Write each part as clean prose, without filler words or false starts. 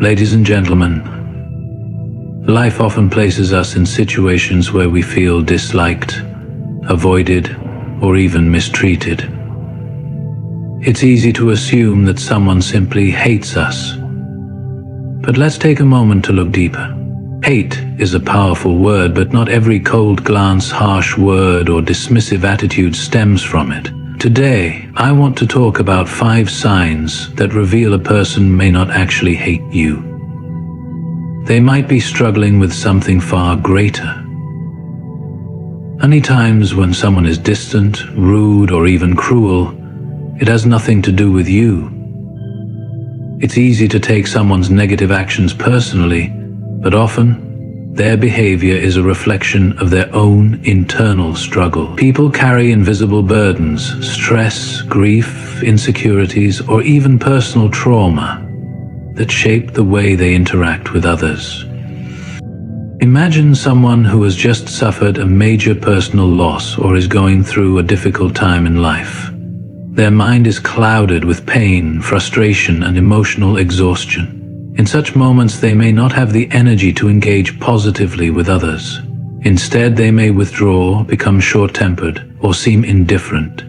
Ladies and gentlemen, life often places us in situations where we feel disliked, avoided, or even mistreated. It's easy to assume that someone simply hates us. But let's take a moment to look deeper. Hate is a powerful word, but not every cold glance, harsh word, or dismissive attitude stems from it. Today, I want to talk about 5 signs that reveal a person may not actually hate you. They might be struggling with something far greater. Many times when someone is distant, rude, or even cruel, it has nothing to do with you. It's easy to take someone's negative actions personally, but often their behavior is a reflection of their own internal struggle. People carry invisible burdens, stress, grief, insecurities, or even personal trauma that shape the way they interact with others. Imagine someone who has just suffered a major personal loss or is going through a difficult time in life. Their mind is clouded with pain, frustration, and emotional exhaustion. In such moments, they may not have the energy to engage positively with others. Instead, they may withdraw, become short-tempered, or seem indifferent.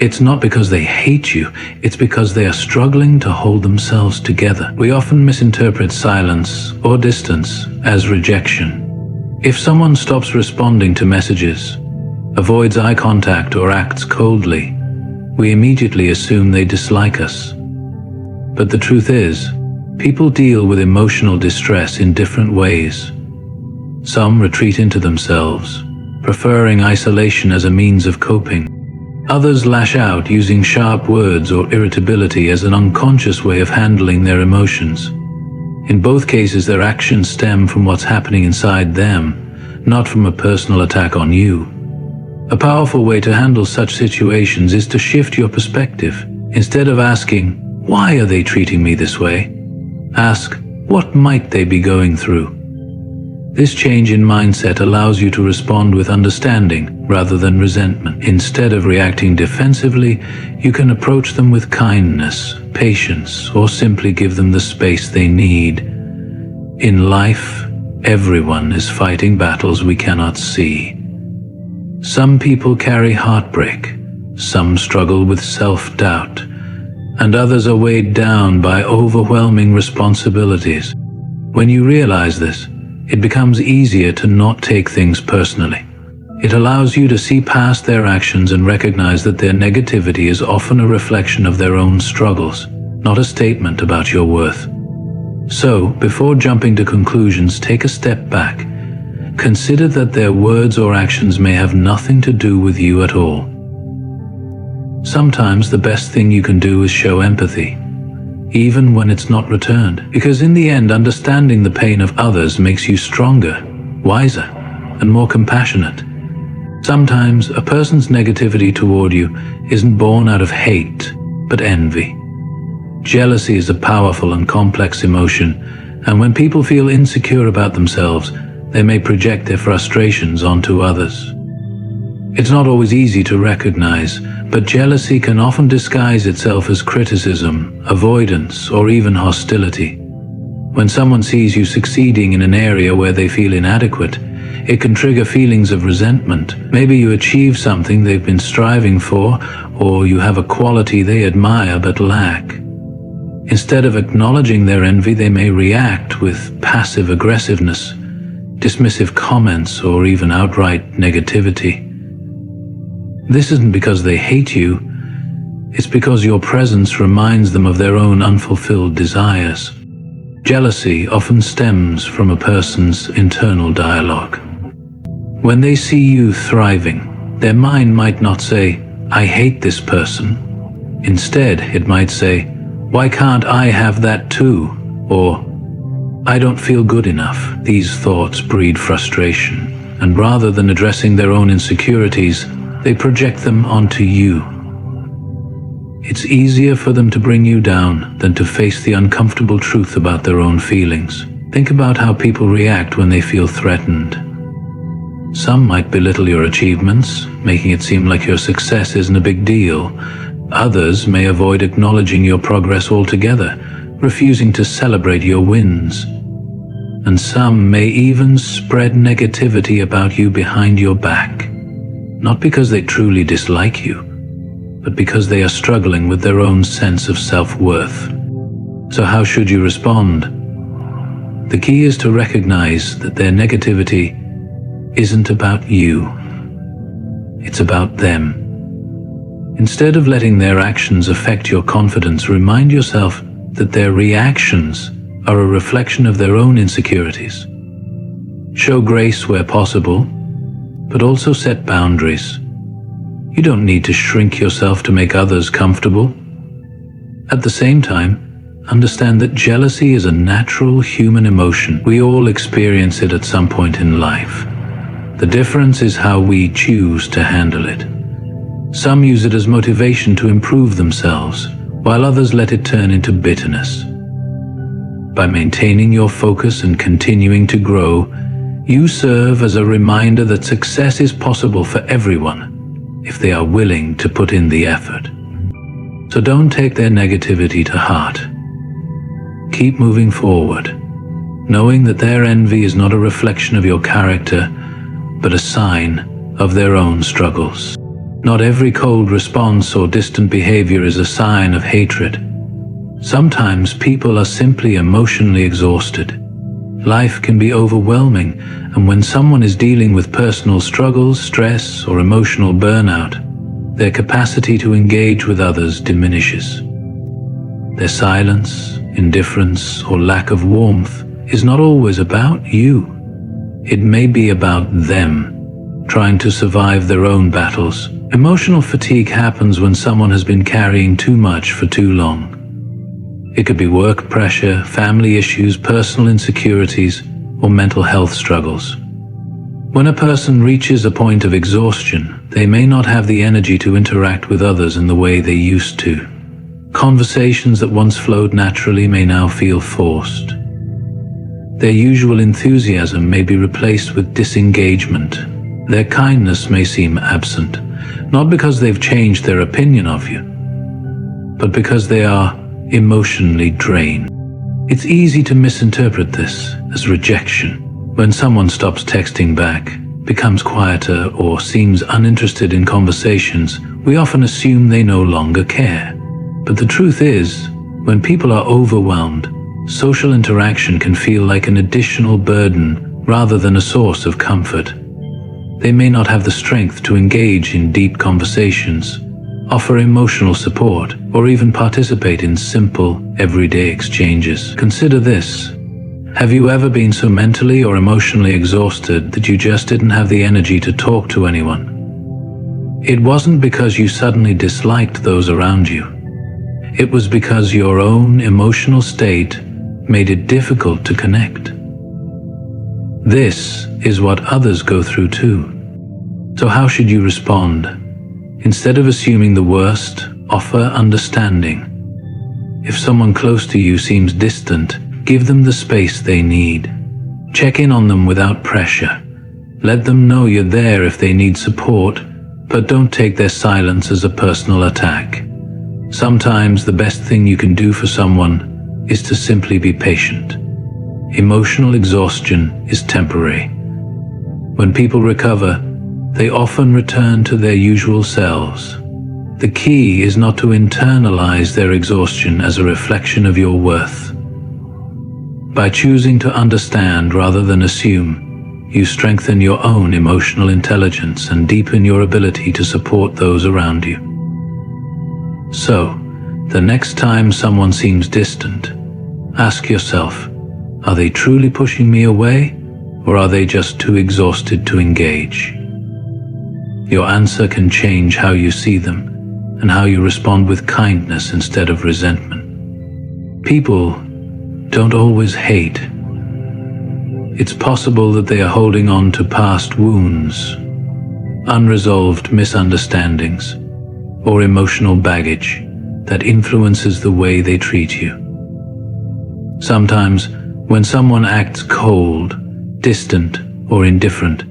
It's not because they hate you, it's because they are struggling to hold themselves together. We often misinterpret silence or distance as rejection. If someone stops responding to messages, avoids eye contact, or acts coldly, we immediately assume they dislike us. But the truth is, people deal with emotional distress in different ways. Some retreat into themselves, preferring isolation as a means of coping. Others lash out using sharp words or irritability as an unconscious way of handling their emotions. In both cases, their actions stem from what's happening inside them, not from a personal attack on you. A powerful way to handle such situations is to shift your perspective. Instead of asking, "Why are they treating me this way?" ask, "What might they be going through?" This change in mindset allows you to respond with understanding rather than resentment. Instead of reacting defensively, you can approach them with kindness, patience, or simply give them the space they need. In life, everyone is fighting battles we cannot see. Some people carry heartbreak, some struggle with self-doubt, and others are weighed down by overwhelming responsibilities. When you realize this, it becomes easier to not take things personally. It allows you to see past their actions and recognize that their negativity is often a reflection of their own struggles, not a statement about your worth. So, before jumping to conclusions, take a step back. Consider that their words or actions may have nothing to do with you at all. Sometimes the best thing you can do is show empathy, even when it's not returned. Because in the end, understanding the pain of others makes you stronger, wiser, and more compassionate. Sometimes a person's negativity toward you isn't born out of hate, but envy. Jealousy is a powerful and complex emotion, and when people feel insecure about themselves, they may project their frustrations onto others. It's not always easy to recognize, but jealousy can often disguise itself as criticism, avoidance, or even hostility. When someone sees you succeeding in an area where they feel inadequate, it can trigger feelings of resentment. Maybe you achieve something they've been striving for, or you have a quality they admire but lack. Instead of acknowledging their envy, they may react with passive aggressiveness, dismissive comments, or even outright negativity. This isn't because they hate you, it's because your presence reminds them of their own unfulfilled desires. Jealousy often stems from a person's internal dialogue. When they see you thriving, their mind might not say, "I hate this person." Instead, it might say, "Why can't I have that too?" Or, "I don't feel good enough." These thoughts breed frustration, and rather than addressing their own insecurities, they project them onto you. It's easier for them to bring you down than to face the uncomfortable truth about their own feelings. Think about how people react when they feel threatened. Some might belittle your achievements, making it seem like your success isn't a big deal. Others may avoid acknowledging your progress altogether, refusing to celebrate your wins. And some may even spread negativity about you behind your back, not because they truly dislike you, but because they are struggling with their own sense of self-worth. So how should you respond? The key is to recognize that their negativity isn't about you. It's about them. Instead of letting their actions affect your confidence, remind yourself that their reactions are a reflection of their own insecurities. Show grace where possible, but also set boundaries. You don't need to shrink yourself to make others comfortable. At the same time, understand that jealousy is a natural human emotion. We all experience it at some point in life. The difference is how we choose to handle it. Some use it as motivation to improve themselves, while others let it turn into bitterness. By maintaining your focus and continuing to grow, you serve as a reminder that success is possible for everyone if they are willing to put in the effort. So don't take their negativity to heart. Keep moving forward, knowing that their envy is not a reflection of your character, but a sign of their own struggles. Not every cold response or distant behavior is a sign of hatred. Sometimes people are simply emotionally exhausted. Life can be overwhelming, and when someone is dealing with personal struggles, stress, or emotional burnout, their capacity to engage with others diminishes. Their silence, indifference, or lack of warmth is not always about you. It may be about them, trying to survive their own battles. Emotional fatigue happens when someone has been carrying too much for too long. It could be work pressure, family issues, personal insecurities, or mental health struggles. When a person reaches a point of exhaustion, they may not have the energy to interact with others in the way they used to. Conversations that once flowed naturally may now feel forced. Their usual enthusiasm may be replaced with disengagement. Their kindness may seem absent, not because they've changed their opinion of you, but because they are emotionally drained. It's easy to misinterpret this as rejection. When someone stops texting back, becomes quieter, or seems uninterested in conversations, we often assume they no longer care. But the truth is, when people are overwhelmed, social interaction can feel like an additional burden rather than a source of comfort. They may not have the strength to engage in deep conversations, offer emotional support, or even participate in simple, everyday exchanges. Consider this. Have you ever been so mentally or emotionally exhausted that you just didn't have the energy to talk to anyone? It wasn't because you suddenly disliked those around you. It was because your own emotional state made it difficult to connect. This is what others go through too. So how should you respond? Instead of assuming the worst, offer understanding. If someone close to you seems distant, give them the space they need. Check in on them without pressure. Let them know you're there if they need support, but don't take their silence as a personal attack. Sometimes the best thing you can do for someone is to simply be patient. Emotional exhaustion is temporary. When people recover, they often return to their usual selves. The key is not to internalize their exhaustion as a reflection of your worth. By choosing to understand rather than assume, you strengthen your own emotional intelligence and deepen your ability to support those around you. So, the next time someone seems distant, ask yourself, are they truly pushing me away, or are they just too exhausted to engage? Your answer can change how you see them and how you respond with kindness instead of resentment. People don't always hate. It's possible that they are holding on to past wounds, unresolved misunderstandings, or emotional baggage that influences the way they treat you. Sometimes, when someone acts cold, distant, or indifferent,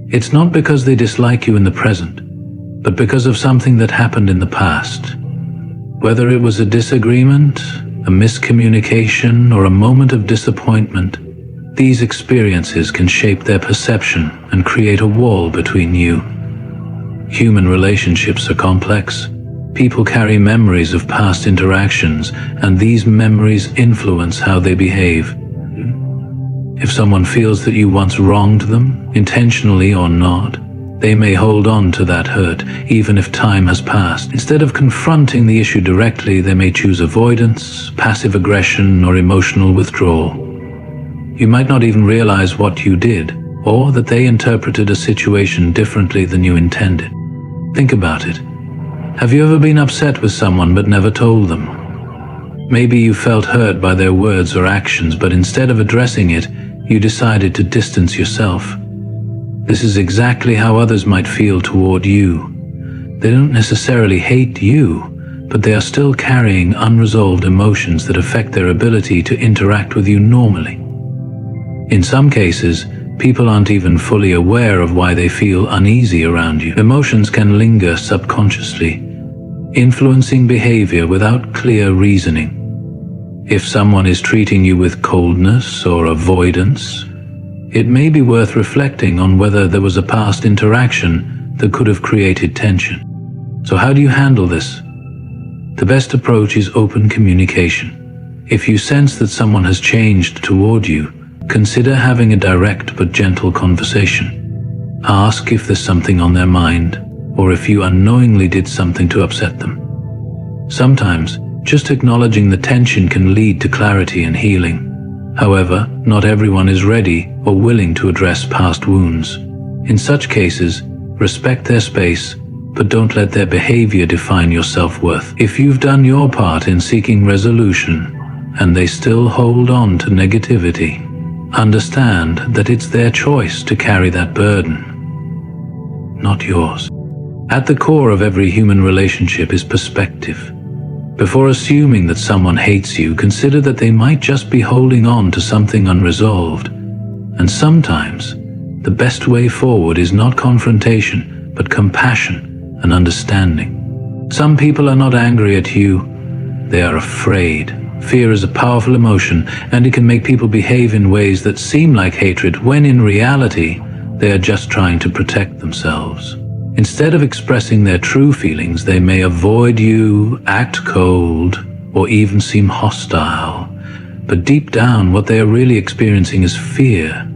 it's not because they dislike you in the present, but because of something that happened in the past. Whether it was a disagreement, a miscommunication, or a moment of disappointment, these experiences can shape their perception and create a wall between you. Human relationships are complex. People carry memories of past interactions, and these memories influence how they behave. If someone feels that you once wronged them, intentionally or not, they may hold on to that hurt, even if time has passed. Instead of confronting the issue directly, they may choose avoidance, passive aggression, or emotional withdrawal. You might not even realize what you did, or that they interpreted a situation differently than you intended. Think about it. Have you ever been upset with someone but never told them? Maybe you felt hurt by their words or actions, but instead of addressing it, you decided to distance yourself. This is exactly how others might feel toward you. They don't necessarily hate you, but they are still carrying unresolved emotions that affect their ability to interact with you normally. In some cases, people aren't even fully aware of why they feel uneasy around you. Emotions can linger subconsciously, influencing behavior without clear reasoning. If someone is treating you with coldness or avoidance, it may be worth reflecting on whether there was a past interaction that could have created tension. So how do you handle this? The best approach is open communication. If you sense that someone has changed toward you, consider having a direct but gentle conversation. Ask if there's something on their mind, or if you unknowingly did something to upset them. Sometimes, just acknowledging the tension can lead to clarity and healing. However, not everyone is ready or willing to address past wounds. In such cases, respect their space, but don't let their behavior define your self-worth. If you've done your part in seeking resolution, and they still hold on to negativity, understand that it's their choice to carry that burden, not yours. At the core of every human relationship is perspective. Before assuming that someone hates you, consider that they might just be holding on to something unresolved. And sometimes, the best way forward is not confrontation, but compassion and understanding. Some people are not angry at you, they are afraid. Fear is a powerful emotion, and it can make people behave in ways that seem like hatred, when in reality, they are just trying to protect themselves. Instead of expressing their true feelings, they may avoid you, act cold, or even seem hostile. But deep down, what they are really experiencing is fear.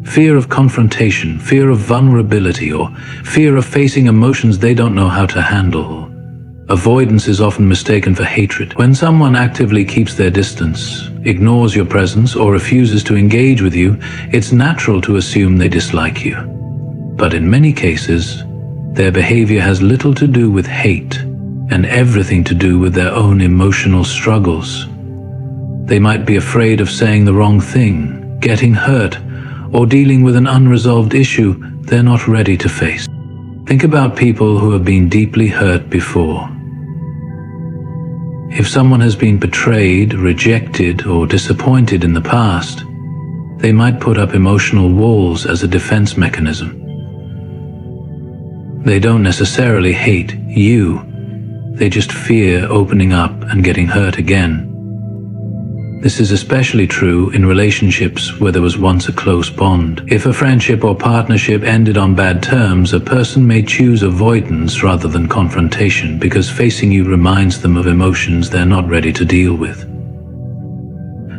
Fear of confrontation, fear of vulnerability, or fear of facing emotions they don't know how to handle. Avoidance is often mistaken for hatred. When someone actively keeps their distance, ignores your presence, or refuses to engage with you, it's natural to assume they dislike you. But in many cases, their behavior has little to do with hate and everything to do with their own emotional struggles. They might be afraid of saying the wrong thing, getting hurt, or dealing with an unresolved issue they're not ready to face. Think about people who have been deeply hurt before. If someone has been betrayed, rejected, or disappointed in the past, they might put up emotional walls as a defense mechanism. They don't necessarily hate you, they just fear opening up and getting hurt again. This is especially true in relationships where there was once a close bond. If a friendship or partnership ended on bad terms, a person may choose avoidance rather than confrontation because facing you reminds them of emotions they're not ready to deal with.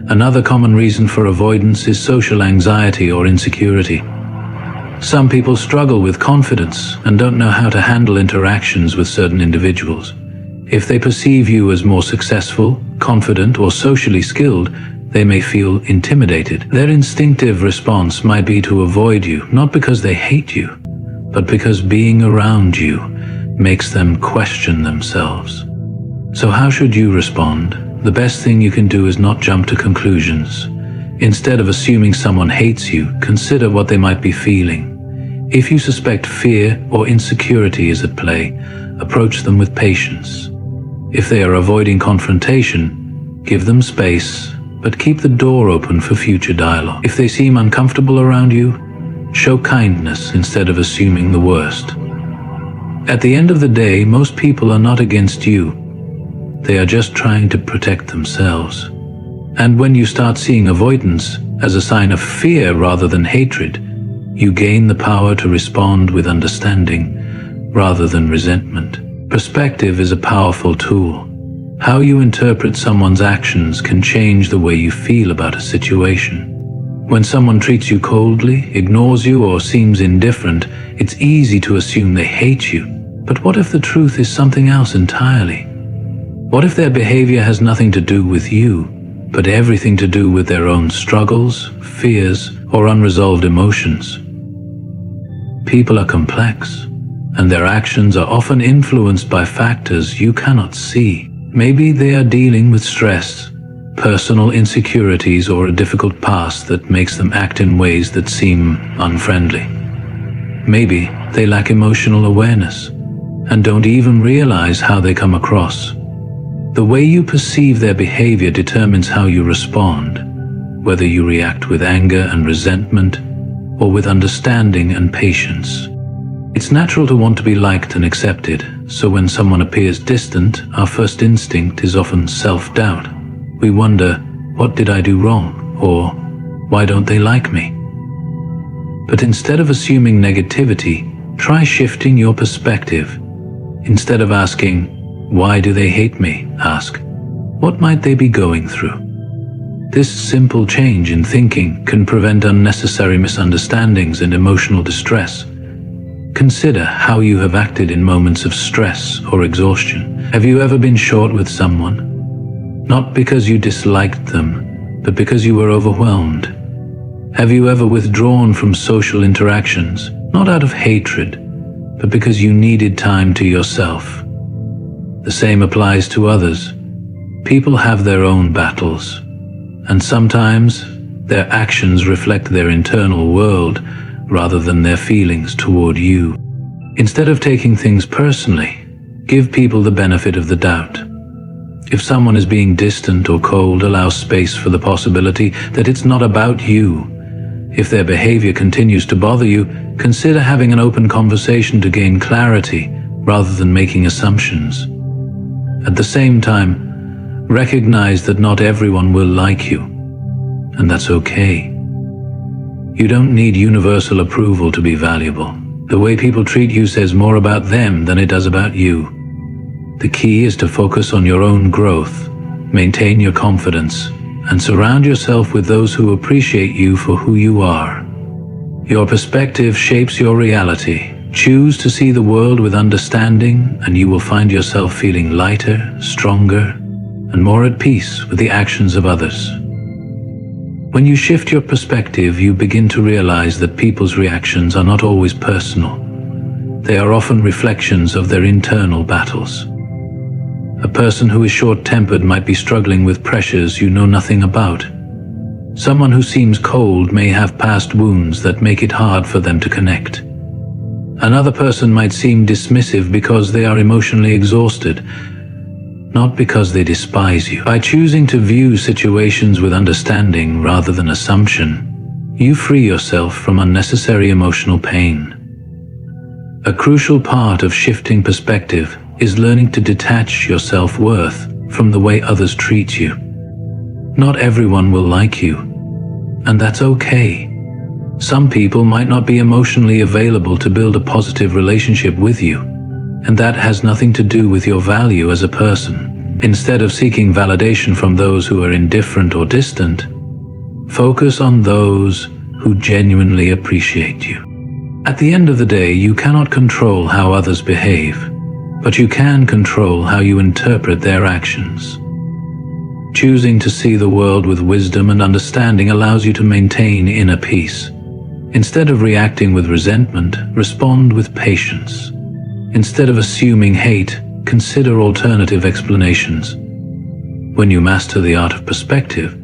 Another common reason for avoidance is social anxiety or insecurity. Some people struggle with confidence and don't know how to handle interactions with certain individuals. If they perceive you as more successful, confident, or socially skilled, they may feel intimidated. Their instinctive response might be to avoid you, not because they hate you, but because being around you makes them question themselves. So how should you respond? The best thing you can do is not jump to conclusions. Instead of assuming someone hates you, consider what they might be feeling. If you suspect fear or insecurity is at play, approach them with patience. If they are avoiding confrontation, give them space, but keep the door open for future dialogue. If they seem uncomfortable around you, show kindness instead of assuming the worst. At the end of the day, most people are not against you. They are just trying to protect themselves. And when you start seeing avoidance as a sign of fear rather than hatred, you gain the power to respond with understanding rather than resentment. Perspective is a powerful tool. How you interpret someone's actions can change the way you feel about a situation. When someone treats you coldly, ignores you, or seems indifferent, it's easy to assume they hate you. But what if the truth is something else entirely? What if their behavior has nothing to do with you, but everything to do with their own struggles, fears, or unresolved emotions? People are complex, and their actions are often influenced by factors you cannot see. Maybe they are dealing with stress, personal insecurities, or a difficult past that makes them act in ways that seem unfriendly. Maybe they lack emotional awareness and don't even realize how they come across. The way you perceive their behavior determines how you respond, whether you react with anger and resentment or with understanding and patience. It's natural to want to be liked and accepted, so when someone appears distant, our first instinct is often self-doubt. We wonder, what did I do wrong? Or, why don't they like me? But instead of assuming negativity, try shifting your perspective. Instead of asking, why do they hate me? Ask, what might they be going through? This simple change in thinking can prevent unnecessary misunderstandings and emotional distress. Consider how you have acted in moments of stress or exhaustion. Have you ever been short with someone? Not because you disliked them, but because you were overwhelmed. Have you ever withdrawn from social interactions, not out of hatred, but because you needed time to yourself? The same applies to others. People have their own battles, and sometimes their actions reflect their internal world rather than their feelings toward you. Instead of taking things personally, give people the benefit of the doubt. If someone is being distant or cold, allow space for the possibility that it's not about you. If their behavior continues to bother you, consider having an open conversation to gain clarity rather than making assumptions. At the same time, recognize that not everyone will like you, and that's okay. You don't need universal approval to be valuable. The way people treat you says more about them than it does about you. The key is to focus on your own growth, maintain your confidence, and surround yourself with those who appreciate you for who you are. Your perspective shapes your reality. Choose to see the world with understanding, and you will find yourself feeling lighter, stronger, and more at peace with the actions of others. When you shift your perspective, you begin to realize that people's reactions are not always personal. They are often reflections of their internal battles. A person who is short-tempered might be struggling with pressures you know nothing about. Someone who seems cold may have past wounds that make it hard for them to connect. Another person might seem dismissive because they are emotionally exhausted, not because they despise you. By choosing to view situations with understanding rather than assumption, you free yourself from unnecessary emotional pain. A crucial part of shifting perspective is learning to detach your self-worth from the way others treat you. Not everyone will like you, and that's okay. Some people might not be emotionally available to build a positive relationship with you, and that has nothing to do with your value as a person. Instead of seeking validation from those who are indifferent or distant, focus on those who genuinely appreciate you. At the end of the day, you cannot control how others behave, but you can control how you interpret their actions. Choosing to see the world with wisdom and understanding allows you to maintain inner peace. Instead of reacting with resentment, respond with patience. Instead of assuming hate, consider alternative explanations. When you master the art of perspective,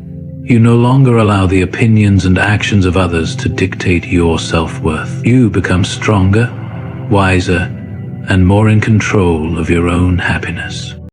you no longer allow the opinions and actions of others to dictate your self-worth. You become stronger, wiser, and more in control of your own happiness.